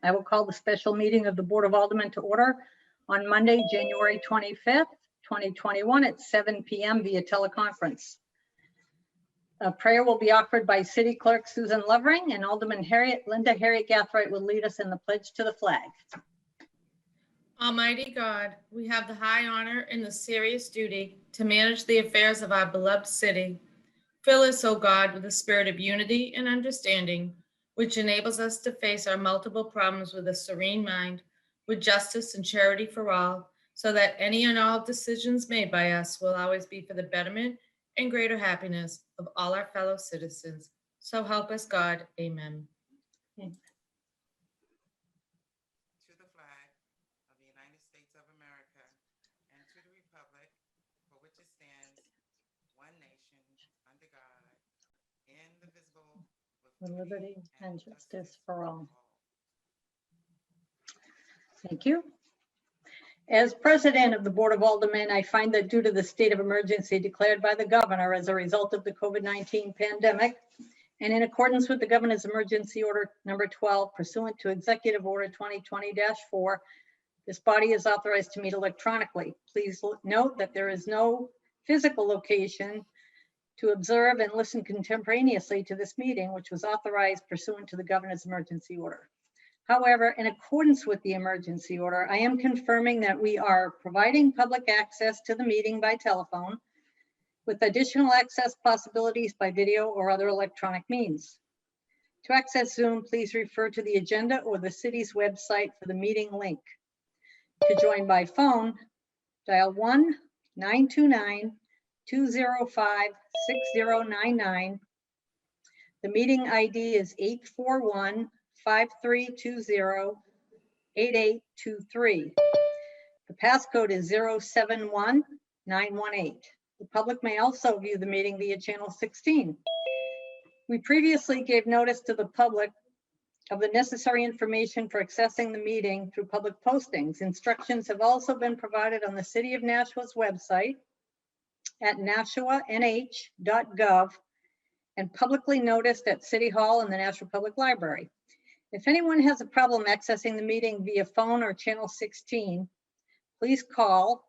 I will call the special meeting of the Board of Aldermen to order on Monday, January 25th, 2021 at 7 p.m. via teleconference. A prayer will be offered by City Clerk Susan Lovering, and Alderman Linda Harriet Gathright will lead us in the pledge to the flag. Almighty God, we have the high honor and the serious duty to manage the affairs of our beloved city. Fill us, O God, with a spirit of unity and understanding, which enables us to face our multiple problems with a serene mind, with justice and charity for all, so that any and all decisions made by us will always be for the betterment and greater happiness of all our fellow citizens. So help us God. Amen. Amen. To the flag of the United States of America and to the republic for which it stands, one nation, under God, indivisible, With liberty and justice for all. Thank you. As president of the Board of Aldermen, I find that due to the state of emergency declared by the governor as a result of the COVID-19 pandemic, and in accordance with the governor's emergency order number 12 pursuant to Executive Order 2020-4, this body is authorized to meet electronically. Please note that there is no physical location to observe and listen contemporaneously to this meeting, which was authorized pursuant to the governor's emergency order. However, in accordance with the emergency order, I am confirming that we are providing public access to the meeting by telephone with additional access possibilities by video or other electronic means. To access Zoom, please refer to the agenda or the city's website for the meeting link. To join by phone, dial 1-929-205-6099. The meeting ID is 841-5320-8823. The passcode is 071918. The public may also view the meeting via channel 16. We previously gave notice to the public of the necessary information for accessing the meeting through public postings. Instructions have also been provided on the City of Nashua's website at nashuanh.gov and publicly noticed at City Hall and the Nashua Public Library. If anyone has a problem accessing the meeting via phone or channel 16, please call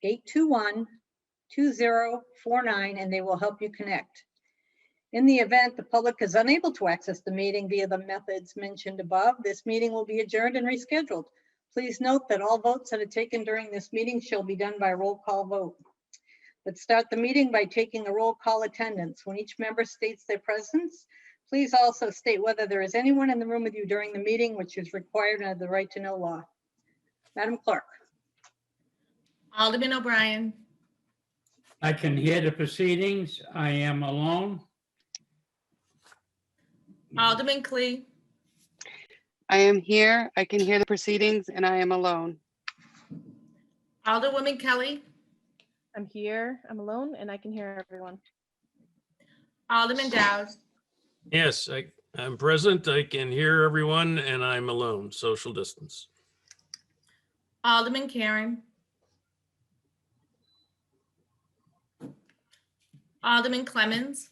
603-821-2049 and they will help you connect. In the event the public is unable to access the meeting via the methods mentioned above, this meeting will be adjourned and rescheduled. Please note that all votes that are taken during this meeting shall be done by roll call vote. Let's start the meeting by taking a roll call attendance. When each member states their presence, please also state whether there is anyone in the room with you during the meeting, which is required under the right to know law. Madam Clerk. Alderman O'Brien. I can hear the proceedings. I am alone. Alderman Clee. I am here. I can hear the proceedings and I am alone. Alderwoman Kelly. I'm here, I'm alone, and I can hear everyone. Alderman Dowd. Yes, I'm present. I can hear everyone and I'm alone, social distance. Alderman Karen. Alderman Clemmons.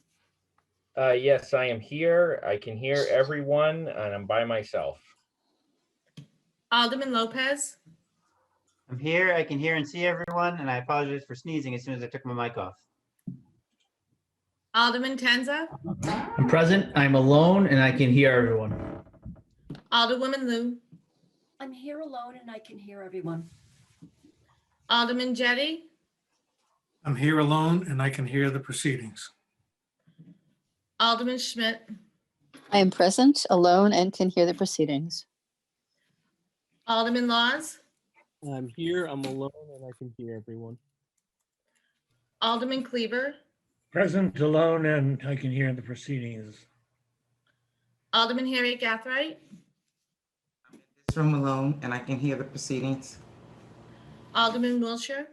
Yes, I am here. I can hear everyone and I'm by myself. Alderman Lopez. I'm here. I can hear and see everyone, and I apologize for sneezing as soon as I took my mic off. Alderman Tenza. I'm present. I'm alone, and I can hear everyone. Alderwoman Lou. I'm here alone, and I can hear everyone. Alderman Jettie. I'm here alone, and I can hear the proceedings. Alderman Schmidt. I am present, alone, and can hear the proceedings. Alderman Laws. I'm here, I'm alone, and I can hear everyone. Alderman Cleaver. Present, alone, and I can hear the proceedings. Alderman Harriet Gathright. I'm in this room alone and I can hear the proceedings. Alderman Wilshire.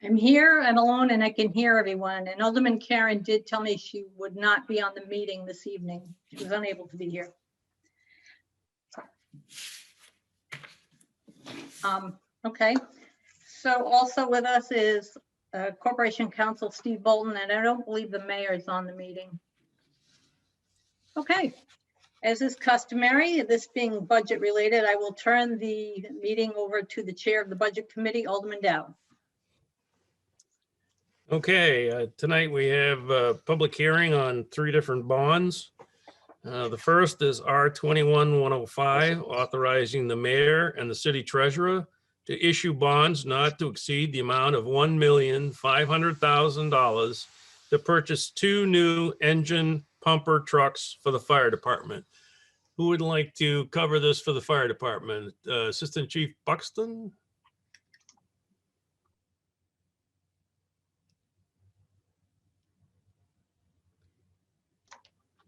I'm here, I'm alone, and I can hear everyone. And Alderman Karen did tell me she would not be on the meeting this evening. She was unable to be here. Okay, so also with us is Corporation Counsel Steve Bolton, and I don't believe the mayor is on the meeting. Okay, As is customary, this being budget related, I will turn the meeting over to the chair of the Budget Committee, Alderman Dow. Okay, tonight we have a public hearing on 3 different bonds. The first is R-21-105, authorizing the mayor and the city treasurer to issue bonds not to exceed the amount of $1,500,000 to purchase 2 new engine pumper trucks for the fire department. Who would like to cover this for the fire department? Assistant Chief Buxton?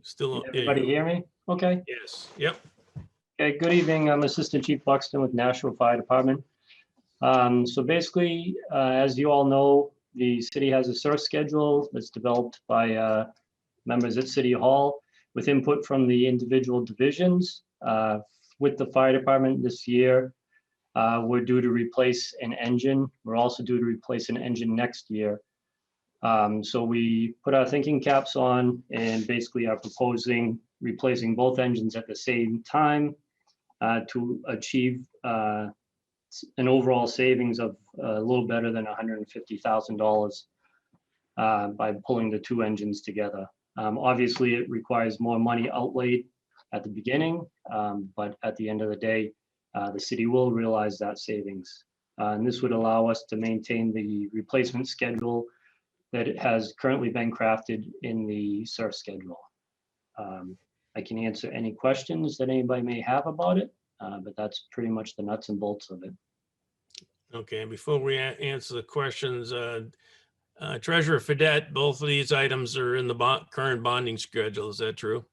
Still, Can everybody hear me? Okay. Yes, yep. Okay, good evening. I'm Assistant Chief Buxton with Nashua Fire Department. So basically, as you all know, the city has a surf schedule that's developed by members at City Hall with input from the individual divisions. With the fire department this year, we're due to replace an engine. We're also due to replace an engine next year. So we put our thinking caps on and basically are proposing replacing both engines at the same time to achieve an overall savings of a little better than $150,000 by pulling the 2 engines together. Obviously, it requires more money outlaid at the beginning, but at the end of the day, the city will realize that savings. And this would allow us to maintain the replacement schedule that it has currently been crafted in the surf schedule. I can answer any questions that anybody may have about it, but that's pretty much the nuts and bolts of it. Okay, before we answer the questions, Treasurer Fedette, both of these items are in the current bonding schedule. Is that true?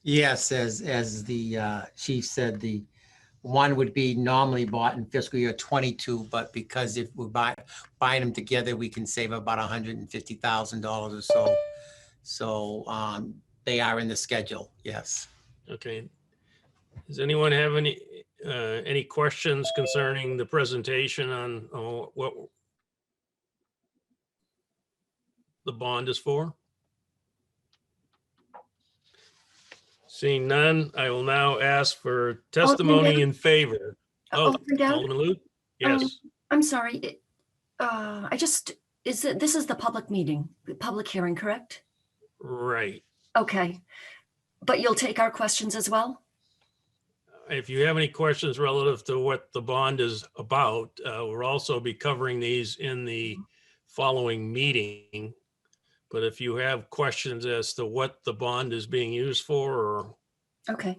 Yes, as the chief said, the one would be normally bought in fiscal year 22, but because if we buying them together, we can save about $150,000 or so. So they are in the schedule, yes. Okay. Does anyone have any questions concerning the presentation on what the bond is for? Seeing none, I will now ask for testimony in favor. Oh, Alderman Luke? Yes. I'm sorry. This is the public meeting, the public hearing, correct? Right. Okay. But you'll take our questions as well? If you have any questions relative to what the bond is about, we'll also be covering these in the following meeting. But if you have questions as to what the bond is being used for, or Okay.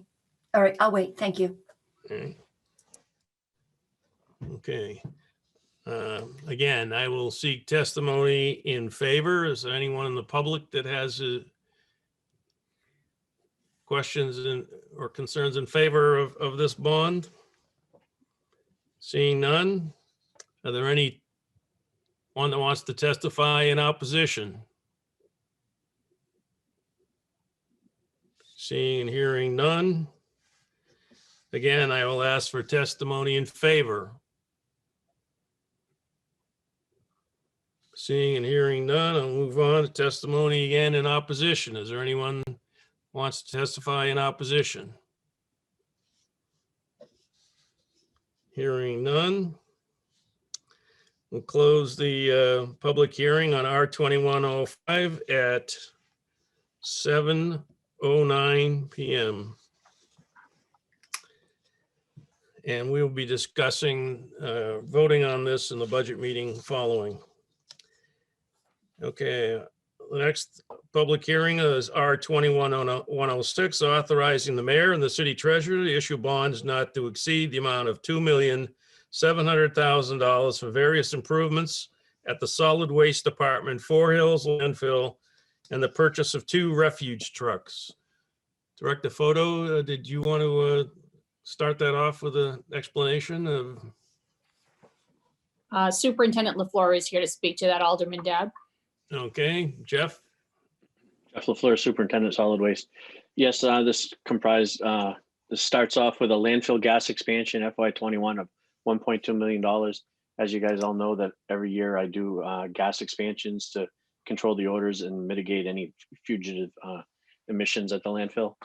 All right. I'll wait. Thank you. Okay. Again, I will seek testimony in favor. Is there anyone in the public that has questions or concerns in favor of this bond? Seeing none, are there anyone that wants to testify in opposition? Seeing and hearing none. Again, I will ask for testimony in favor. Seeing and hearing none, I'll move on to testimony again in opposition. Is there anyone who wants to testify in opposition? Hearing none. We'll close the public hearing on R-2105 at 7:09 p.m. And we'll be discussing voting on this in the budget meeting following. Okay, the next public hearing is R-21-106, authorizing the mayor and the city treasurer to issue bonds not to exceed the amount of $2,700,000 for various improvements at the solid waste department, Four Hills landfill, and the purchase of 2 refuge trucks. Director Photo, did you want to start that off with an explanation of? Superintendent LaFleur is here to speak to that, Alderman Dowd. Okay, Jeff? Jeff LaFleur, Superintendent Solid Waste. Yes, this starts off with a landfill gas expansion FY21 of $1.2 million. As you guys all know, that every year I do gas expansions to control the odors and mitigate any fugitive emissions at the landfill.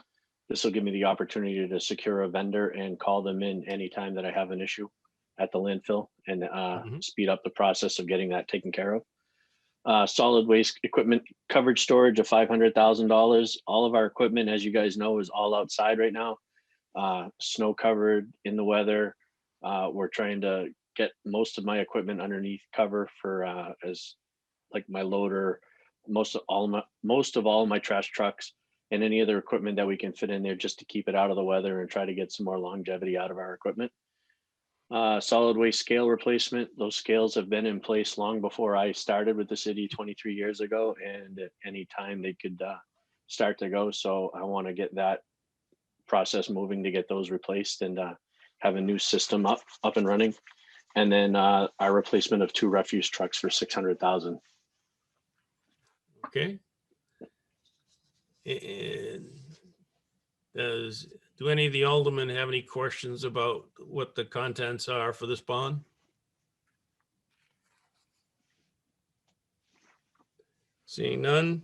This will give me the opportunity to secure a vendor and call them in anytime that I have an issue at the landfill and speed up the process of getting that taken care of. Solid waste equipment coverage storage of $500,000. All of our equipment, as you guys know, is all outside right now. Snow covered in the weather. We're trying to get most of my equipment underneath cover for as like my loader, most of all my trash trucks, and any other equipment that we can fit in there just to keep it out of the weather and try to get some more longevity out of our equipment. Solid waste scale replacement. Those scales have been in place long before I started with the city 23 years ago, and at any time they could start to go. So I want to get that process moving to get those replaced and have a new system up and running. And then our replacement of 2 refuse trucks for $600,000. Okay. And do any of the aldermen have any questions about what the contents are for this bond? Seeing none,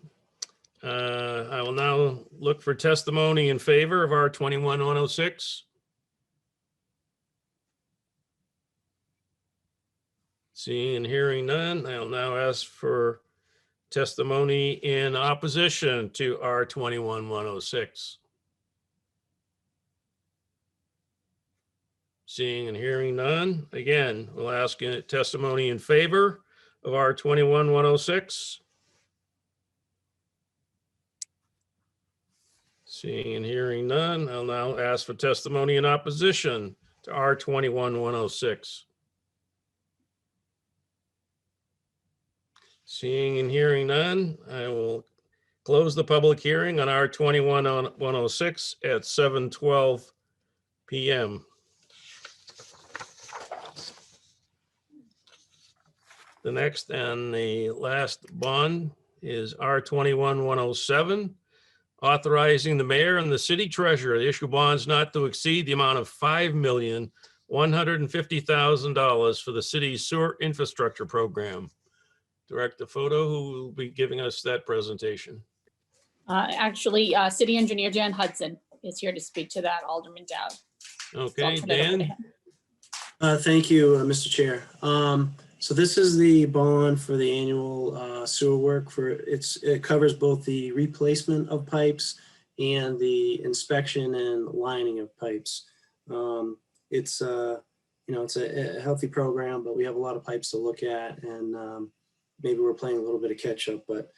I will now look for testimony in favor of R21-106. Seeing and hearing none, I'll now ask for testimony in opposition to R21-106. Seeing and hearing none, again, we'll ask testimony in favor of R21-106. Seeing and hearing none, I'll now ask for testimony in opposition to R21-106. Seeing and hearing none, I will close the public hearing on R21-106 at 7:12 p.m. The next and the last bond is R21-107, authorizing the mayor and the city treasurer to issue bonds not to exceed the amount of $5,150,000 for the city's sewer infrastructure program. Director Photo, who will be giving us that presentation. Actually, City Engineer Jan Hudson is here to speak to that, Alderman Dowd. Okay, Dan. Thank you, Mr. Chair. So this is the bond for the annual sewer work. It covers both the replacement of pipes and the inspection and lining of pipes. It's a healthy program, but we have a lot of pipes to look at, and maybe we're playing a little bit of catch up. But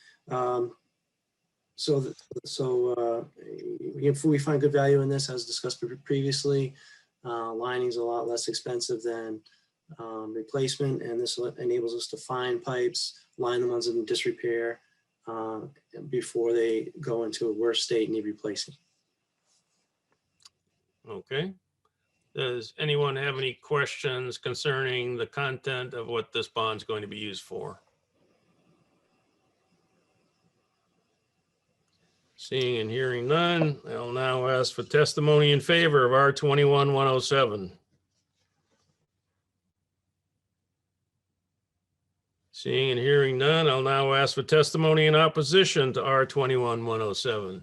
if we find good value in this, as discussed previously, lining is a lot less expensive than replacement, and this enables us to find pipes, line the ones in disrepair before they go into a worse state and need replacing. Okay. Does anyone have any questions concerning the content of what this bond's going to be used for? Seeing and hearing none, I'll now ask for testimony in favor of R21-107. Seeing and hearing none, I'll now ask for testimony in opposition to R21-107.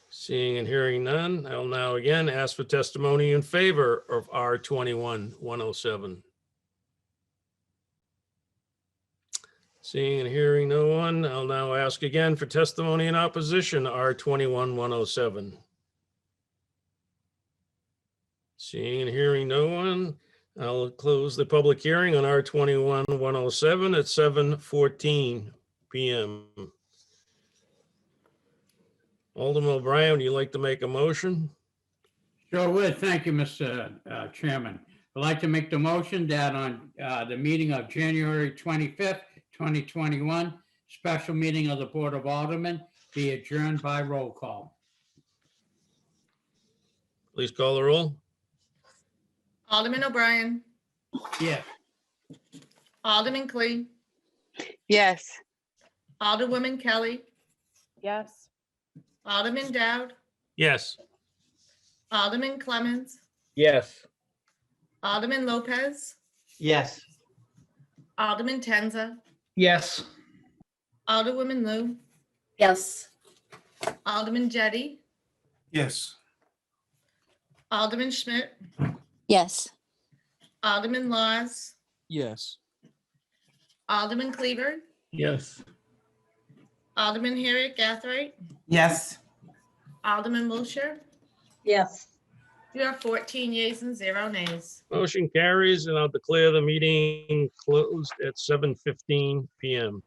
Seeing and hearing none, I'll now again ask for testimony in favor of R21-107. Seeing and hearing no one, I'll now ask again for testimony in opposition to R21-107. Seeing and hearing no one, I'll close the public hearing on R21-107 at 7:14 p.m. Alderman O'Brien, would you like to make a motion? Sure would. Thank you, Mr. Chairman. I'd like to make the motion that on the meeting of January 25th, 2021, special meeting of the Board of Aldermen be adjourned by roll call. Please call the roll. Alderman O'Brien, Yes. Alderman Clee, Yes. Alderwoman Kelly, Yes. Alderman Dowd, Yes. Alderman Clemmons, Yes. Alderman Lopez, Yes. Alderman Tenza, Yes. Alderwoman Lou, Yes. Alderman Jettie, Yes. Alderman Schmidt, Yes. Alderman Laws, Yes. Alderman Cleaver, Yes. Alderman Harriet Gathright, Yes. Alderman Wilshire. Yes. You have 14 yeas and 0 nays. Motion carries, and I'll declare the meeting closed at 7:15 PM.